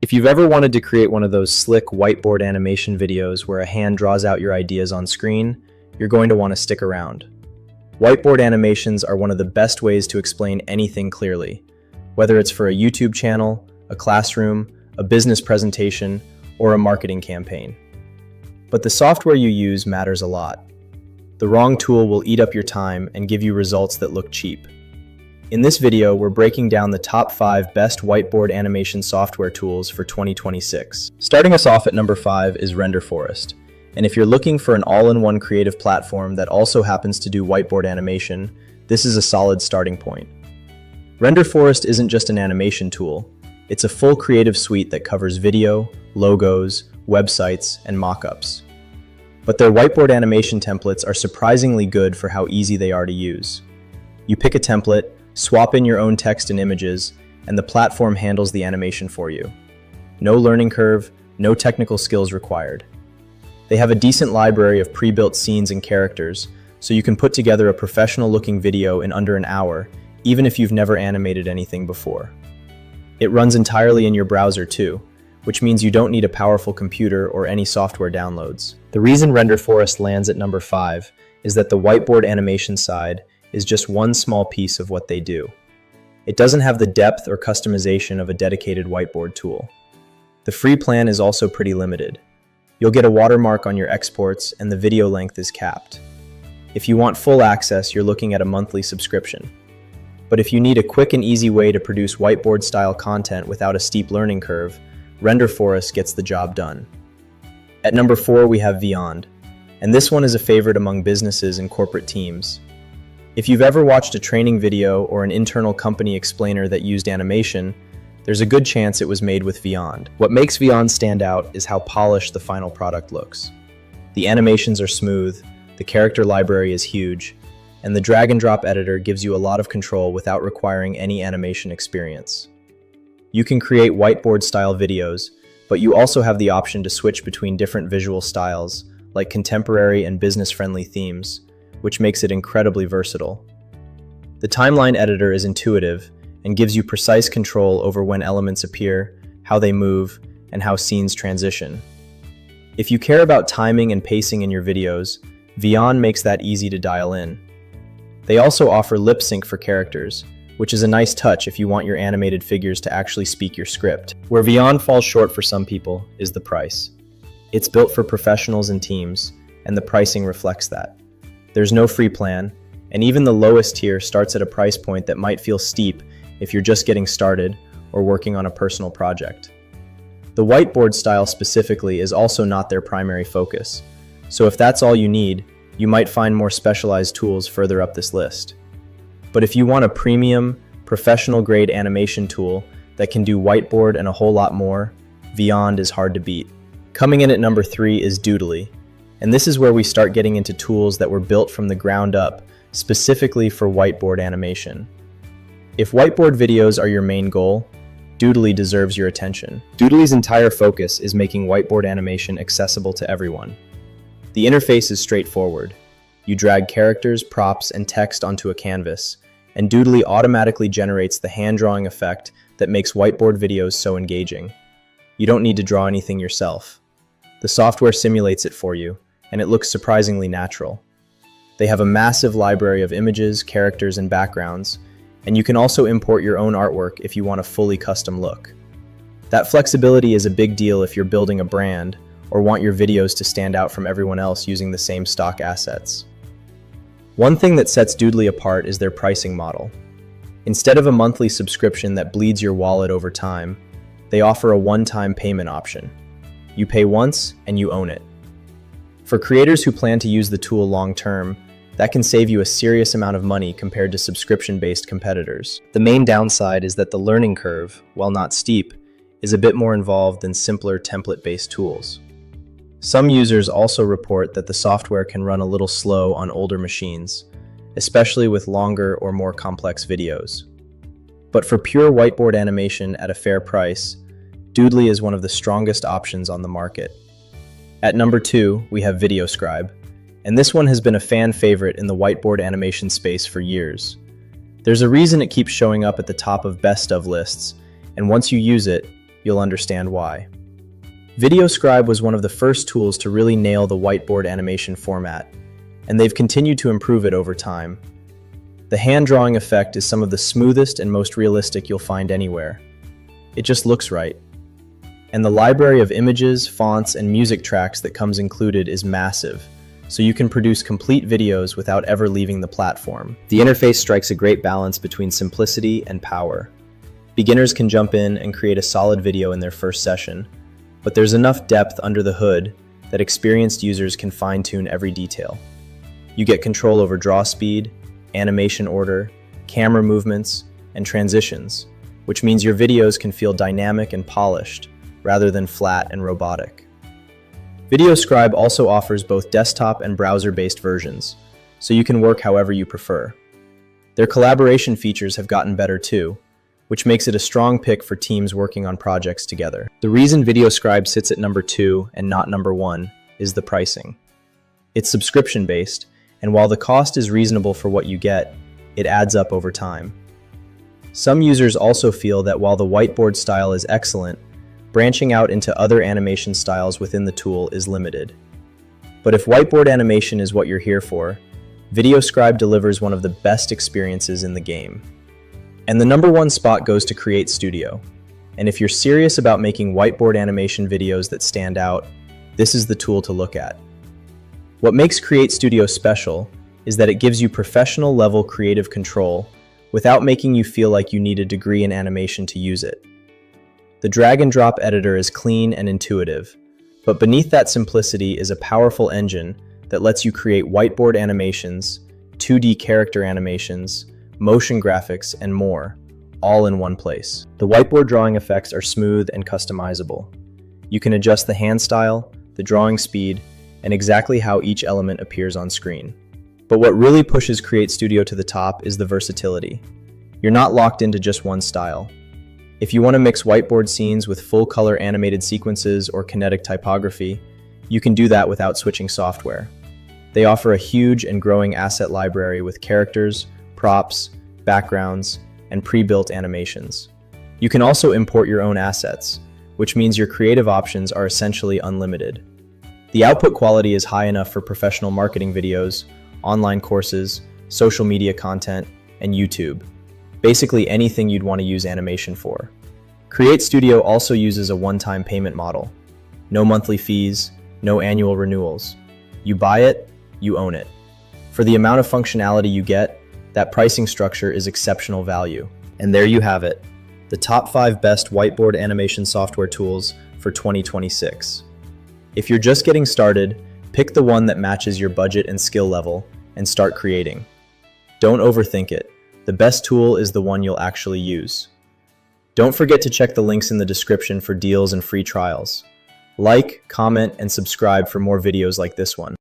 If you've ever wanted to create one of those slick whiteboard animation videos where a hand draws out your ideas on screen, you're going to want to stick around. Whiteboard animations are one of the best ways to explain anything clearly, whether it's for a YouTube channel, a classroom, a business presentation, or a marketing campaign. But the software you use matters a lot. The wrong tool will eat up your time and give you results that look cheap. In this video, we're breaking down the top 5 best whiteboard animation software tools for 2026. Starting us off at number 5 is RenderForest. And if you're looking for an all-in-one creative platform that also happens to do whiteboard animation, this is a solid starting point. RenderForest isn't just an animation tool. It's a full creative suite that covers video, logos, websites, and mockups. But their whiteboard animation templates are surprisingly good for how easy they are to use. You pick a template, swap in your own text and images, and the platform handles the animation for you. No learning curve, no technical skills required. They have a decent library of pre-built scenes and characters, so you can put together a professional-looking video in under an hour, even if you've never animated anything before. It runs entirely in your browser too, which means you don't need a powerful computer or any software downloads. The reason RenderForest lands at number 5 is that the whiteboard animation side is just one small piece of what they do. It doesn't have the depth or customization of a dedicated whiteboard tool. The free plan is also pretty limited. You'll get a watermark on your exports and the video length is capped. If you want full access, you're looking at a monthly subscription. But if you need a quick and easy way to produce whiteboard-style content without a steep learning curve, RenderForest gets the job done. At number 4, we have Vyond, and this one is a favorite among businesses and corporate teams. If you've ever watched a training video or an internal company explainer that used animation, there's a good chance it was made with Vyond. What makes Vyond stand out is how polished the final product looks. The animations are smooth, the character library is huge, and the drag-and-drop editor gives you a lot of control without requiring any animation experience. You can create whiteboard-style videos, but you also have the option to switch between different visual styles, like contemporary and business-friendly themes, which makes it incredibly versatile. The timeline editor is intuitive and gives you precise control over when elements appear, how they move, and how scenes transition. If you care about timing and pacing in your videos, Vyond makes that easy to dial in. They also offer lip sync for characters, which is a nice touch if you want your animated figures to actually speak your script. Where Vyond falls short for some people is the price. It's built for professionals and teams, and the pricing reflects that. There's no free plan, and even the lowest tier starts at a price point that might feel steep if you're just getting started or working on a personal project. The whiteboard style specifically is also not their primary focus, so if that's all you need, you might find more specialized tools further up this list. But if you want a premium, professional-grade animation tool that can do whiteboard and a whole lot more, Vyond is hard to beat. Coming in at number 3 is Doodly, and this is where we start getting into tools that were built from the ground up, specifically for whiteboard animation. If whiteboard videos are your main goal, Doodly deserves your attention. Doodly's entire focus is making whiteboard animation accessible to everyone. The interface is straightforward. You drag characters, props, and text onto a canvas, and Doodly automatically generates the hand-drawing effect that makes whiteboard videos so engaging. You don't need to draw anything yourself. The software simulates it for you, and it looks surprisingly natural. They have a massive library of images, characters, and backgrounds, and you can also import your own artwork if you want a fully custom look. That flexibility is a big deal if you're building a brand or want your videos to stand out from everyone else using the same stock assets. One thing that sets Doodly apart is their pricing model. Instead of a monthly subscription that bleeds your wallet over time, they offer a one-time payment option. You pay once and you own it. For creators who plan to use the tool long-term, that can save you a serious amount of money compared to subscription-based competitors. The main downside is that the learning curve, while not steep, is a bit more involved than simpler template-based tools. Some users also report that the software can run a little slow on older machines, especially with longer or more complex videos. But for pure whiteboard animation at a fair price, Doodly is one of the strongest options on the market. At number 2, we have VideoScribe, and this one has been a fan favorite in the whiteboard animation space for years. There's a reason it keeps showing up at the top of best of lists, and once you use it, you'll understand why. VideoScribe was one of the first tools to really nail the whiteboard animation format, and they've continued to improve it over time. The hand drawing effect is some of the smoothest and most realistic you'll find anywhere. It just looks right. And the library of images, fonts, and music tracks that comes included is massive, so you can produce complete videos without ever leaving the platform. The interface strikes a great balance between simplicity and power. Beginners can jump in and create a solid video in their first session, but there's enough depth under the hood that experienced users can fine-tune every detail. You get control over draw speed, animation order, camera movements, and transitions, which means your videos can feel dynamic and polished rather than flat and robotic. VideoScribe also offers both desktop and browser-based versions, so you can work however you prefer. Their collaboration features have gotten better too, which makes it a strong pick for teams working on projects together. The reason VideoScribe sits at number 2 and not number 1 is the pricing. It's subscription-based, and while the cost is reasonable for what you get, it adds up over time. Some users also feel that while the whiteboard style is excellent, branching out into other animation styles within the tool is limited. But if whiteboard animation is what you're here for, VideoScribe delivers one of the best experiences in the game. And the number 1 spot goes to Create Studio. And if you're serious about making whiteboard animation videos that stand out, this is the tool to look at. What makes Create Studio special is that it gives you professional level creative control without making you feel like you need a degree in animation to use it. The drag and drop editor is clean and intuitive, but beneath that simplicity is a powerful engine that lets you create whiteboard animations, 2D character animations, motion graphics, and more, all in one place. The whiteboard drawing effects are smooth and customizable. You can adjust the hand style, the drawing speed, and exactly how each element appears on screen. But what really pushes Create Studio to the top is the versatility. You're not locked into just one style. If you want to mix whiteboard scenes with full-color animated sequences or kinetic typography, you can do that without switching software. They offer a huge and growing asset library with characters, props, backgrounds, and pre-built animations. You can also import your own assets, which means your creative options are essentially unlimited. The output quality is high enough for professional marketing videos, online courses, social media content, and YouTube. Basically anything you'd want to use animation for. Create Studio also uses a one-time payment model. No monthly fees, no annual renewals. You buy it, you own it. For the amount of functionality you get, that pricing structure is exceptional value. And there you have it, the top 5 best whiteboard animation software tools for 2026. If you're just getting started, pick the one that matches your budget and skill level and start creating. Don't overthink it. The best tool is the one you'll actually use. Don't forget to check the links in the description for deals and free trials. Like, comment, and subscribe for more videos like this one.